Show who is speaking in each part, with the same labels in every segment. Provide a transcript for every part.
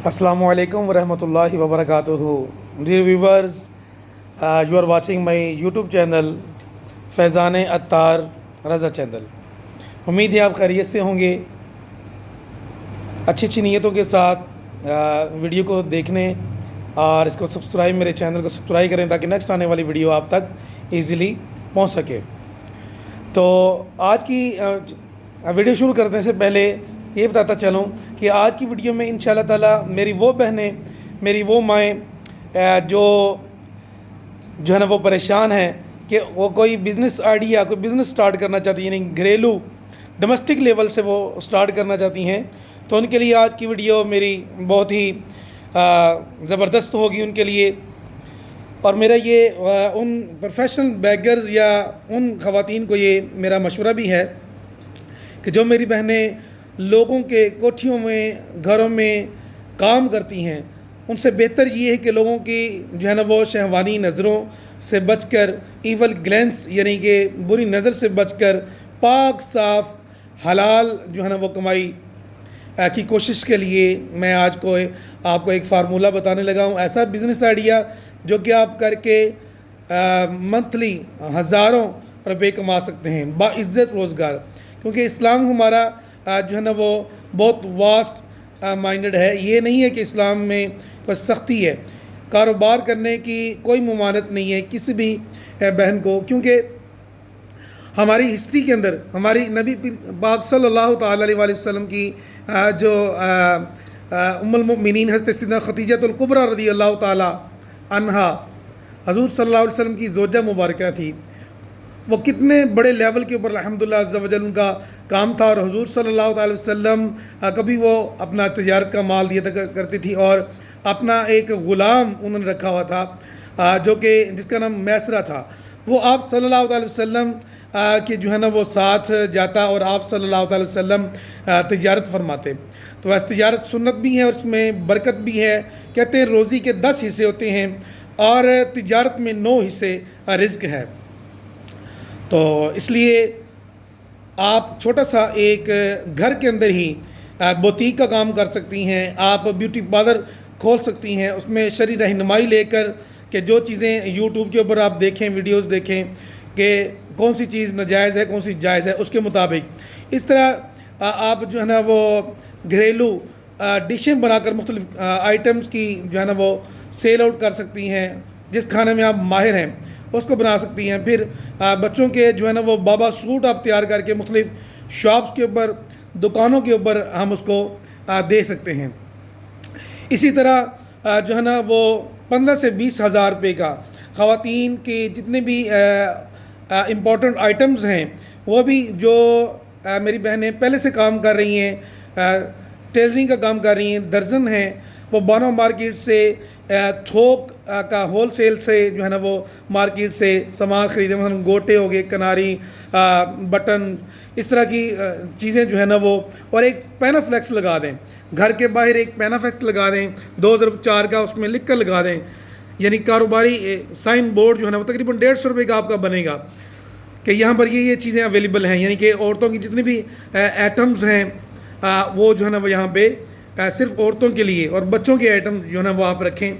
Speaker 1: Assalamu alaikum wa rahmatullahi wa barakatuhu. Dear viewers, you are watching my YouTube channel Faizan Attar Raza channel. उम्मीद है आप खैरियत से होंगे। अच्छी अच्छी नीयतों के साथ वीडियो को देखने और इसको सब्सक्राइब, मेरे चैनल को सब्सक्राइब करें ताकि नेक्स्ट आने वाली वीडियो आप तक ईज़िली पहुंच सके। तो आज की वीडियो शुरू करने से पहले ये बताता चलूँ कि आज की वीडियो में इंशाल्लाह ताला मेरी वो बहनें, मेरी वो माएँ जो है ना वो परेशान हैं कि वो कोई बिज़नेस आइडिया, कोई बिज़नेस स्टार्ट करना चाहती हैं, यानी घरेलू डोमेस्टिक लेवल से वो स्टार्ट करना चाहती हैं, तो उनके लिए आज की वीडियो मेरी बहुत ही ज़बरदस्त होगी उनके लिए। और मेरा ये उन प्रोफेशनल बेगर्स या उन ख़वातीन को ये मेरा मशवरा भी है कि जो मेरी बहनें लोगों के कोठियों में, घरों में काम करती हैं, उनसे बेहतर ये है कि लोगों की जो है ना वो शहवानी नज़रों से बचकर, ईवल ग्लैंस यानी कि बुरी नज़र से बचकर पाक साफ हलाल जो है ना वो कमाई की कोशिश के लिए मैं आज को आपको एक फार्मूला बताने लगा हूँ। ऐसा बिज़नेस आइडिया जो कि आप करके मंथली हज़ारों रुपए कमा सकते हैं बाइज़्ज़त रोज़गार, क्योंकि इस्लाम हमारा जो है ना वो बहुत वास्ट माइंडेड है। ये नहीं है कि इस्लाम में कोई सख्ती है, कारोबार करने की कोई ममानत नहीं है किसी भी बहन को, क्योंकि हमारी हिस्ट्री के अंदर हमारी नबी पाक सल्लल्लाहु ताला अलैहि वसल्लम की जो उम्मुल मोमिनीन हज़रत सैयदा खदीजतुल कुबरा रज़ियल्लाहु ताला अन्हा हज़ूर सल्लल्लाहु अलैहि वसल्लम की ज़ौजा मुबारका थी। वो कितने बड़े लेवल के ऊपर अल्हम्दुलिल्लाह अज़्ज़ा वजल उनका काम था, और हुज़ूर सल्लल्लाहु अलैहि वसल्लम कभी वो अपना तिजारत का माल दिया करती थी और अपना एक ग़ुलाम उन्होंने रखा हुआ था जो कि जिसका नाम मैसरा था। वो आप सल्लल्लाहु अलैहि वसल्लम कि जो है ना वो साथ जाता और आप सल्लल्लाहु अलैहि वसल्लम तिजारत फरमाते। तो वैसे तिजारत सुन्नत भी है और उसमें बरकत भी है। कहते हैं रोज़ी के 10 हिस्से होते हैं और तिजारत में 9 हिस्से रिज़्क है। तो इसलिए आप छोटा सा एक घर के अंदर ही बुटीक का काम कर सकती हैं, आप ब्यूटी पार्लर खोल सकती हैं, उसमें शरई रहनुमाई लेकर कि जो चीज़ें यूट्यूब के ऊपर आप देखें, वीडियोस देखें कि कौन सी चीज़ नाजायज़ है, कौन सी जायज़ है, उसके मुताबिक इस तरह आप जो है ना वो घरेलू डिशें बनाकर मुख्तलिफ आइटम्स की जो है ना वो सेल आउट कर सकती हैं। जिस खाने में आप माहिर हैं उसको बना सकती हैं। फिर बच्चों के जो है ना वो बाबा सूट आप तैयार करके मुख्तलिफ शॉप्स के ऊपर, दुकानों के ऊपर हम उसको दे सकते हैं। इसी तरह जो है ना वो 15 से 20 हज़ार रुपये का ख़वातीन के जितने भी इम्पोर्टेंट आइटम्स हैं वो भी जो मेरी बहनें पहले से काम कर रही हैं, टेलरिंग का काम कर रही हैं, दर्जन हैं, वो बानो मार्केट से थोक का होल सेल से जो है ना वो मार्केट से सामान ख़रीदे, मतलब गोटे हो गए, कनारी, बटन, इस तरह की चीज़ें जो है ना वो, और एक पैनाफ्लेक्स लगा दें घर के बाहर, एक पैनाफ्लेक्स लगा दें 2x4 का, उसमें लिख कर लगा दें, यानी कारोबारी साइन बोर्ड जो है ना वो तकरीबन 150 रुपये का आपका बनेगा कि यहाँ पर ये चीज़ें अवेलेबल हैं। यानी कि औरतों की जितनी भी आइटम्स हैं वो जो है ना वो यहाँ पे सिर्फ औरतों के लिए, और बच्चों के आइटम जो है ना वो आप रखें।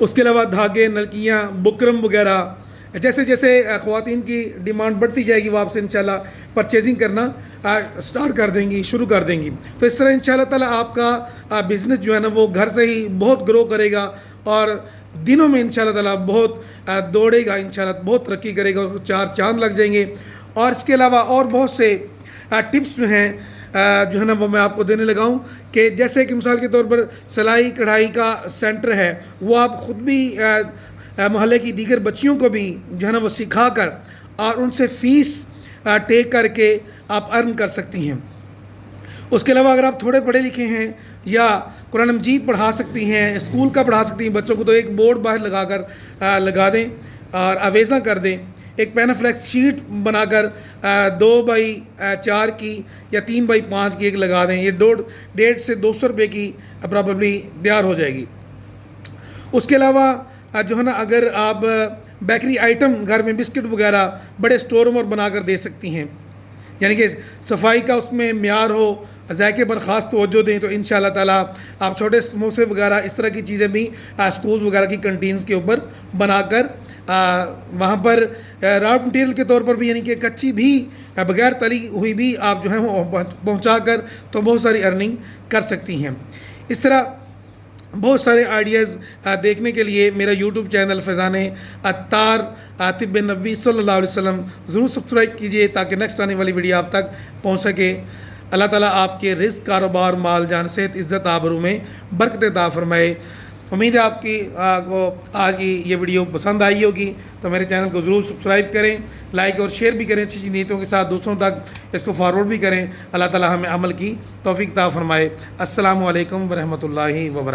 Speaker 1: उसके अलावा धागे, नलकियाँ, बुकरम वगैरह, जैसे जैसे ख़वातीन की डिमांड बढ़ती जाएगी वो आपसे इंशाल्लाह परचेजिंग करना स्टार्ट कर देंगी, शुरू कर देंगी। तो इस तरह इंशाल्लाह ताला आपका बिज़नेस जो है ना वो घर से ही बहुत ग्रो करेगा और दिनों में इंशाल्लाह ताला बहुत दौड़ेगा, इंशाल्लाह बहुत तरक्की करेगा, उसको 4 चांद लग जाएंगे। और इसके अलावा और बहुत से टिप्स जो हैं जो है ना वो मैं आपको देने लगा हूँ कि जैसे कि मिसाल के तौर पर सिलाई कढ़ाई का सेंटर है, वो आप ख़ुद भी मोहल्ले की दीगर बच्चियों को भी जो है ना वो सिखा कर और उनसे फ़ीस टेक करके आप अर्न कर सकती हैं। उसके अलावा अगर आप थोड़े पढ़े लिखे हैं या कुरान मजीद पढ़ा सकती हैं, स्कूल का पढ़ा सकती हैं बच्चों को, तो एक बोर्ड बाहर लगा दें और आवेज़ा कर दें। एक पैनाफ्लेक्स शीट बनाकर 2x4 की या 3x5 की एक लगा दें। ये 150 से 200 रुपये की प्रॉबली तैयार हो जाएगी। उसके अलावा जो है ना अगर आप बेकरी आइटम घर में बिस्किट वगैरह बड़े स्टोर में बनाकर दे सकती हैं, यानी कि सफाई का उसमें म्यार हो, ذائقے پر خاص توجہ دیں تو انشاءاللہ تعالیٰ آپ چھوٹے سموسے وغیرہ اس طرح کی چیزیں بھی اسکولز وغیرہ کی کنٹینز کے اوپر بنا کر وہاں پر را مٹیریل کے طور پر بھی یعنی کہ کچی بھی بغیر تلی ہوئی بھی آپ جو ہیں وہ پہنچا کر تو بہت ساری ارننگ کر سکتی ہیں. اس طرح بہت سارے آئیڈیاز دیکھنے کے لیے میرا یوٹیوب چینل فیضان عطار طب نبوی صلی اللہ علیہ وسلم ضرور سبسکرائب کیجئے تاکہ نیکسٹ آنے والی ویڈیو آپ تک پہنچ سکے. اللہ تعالیٰ آپ کے رزق، کاروبار، مال، جان، صحت، عزت، آبرو میں برکت عطا فرمائے. امید ہے آپ کو آج کی یہ ویڈیو پسند آئی ہوگی، تو میرے چینل کو ضرور سبسکرائب کریں، لائک اور شیئر بھی کریں، اچھی نیتوں کے ساتھ دوسروں تک اس کو فارورڈ بھی کریں. اللہ تعالیٰ ہمیں عمل کی توفیق عطا فرمائے. السلام علیکم ورحمۃ اللہ وبرکاتہ.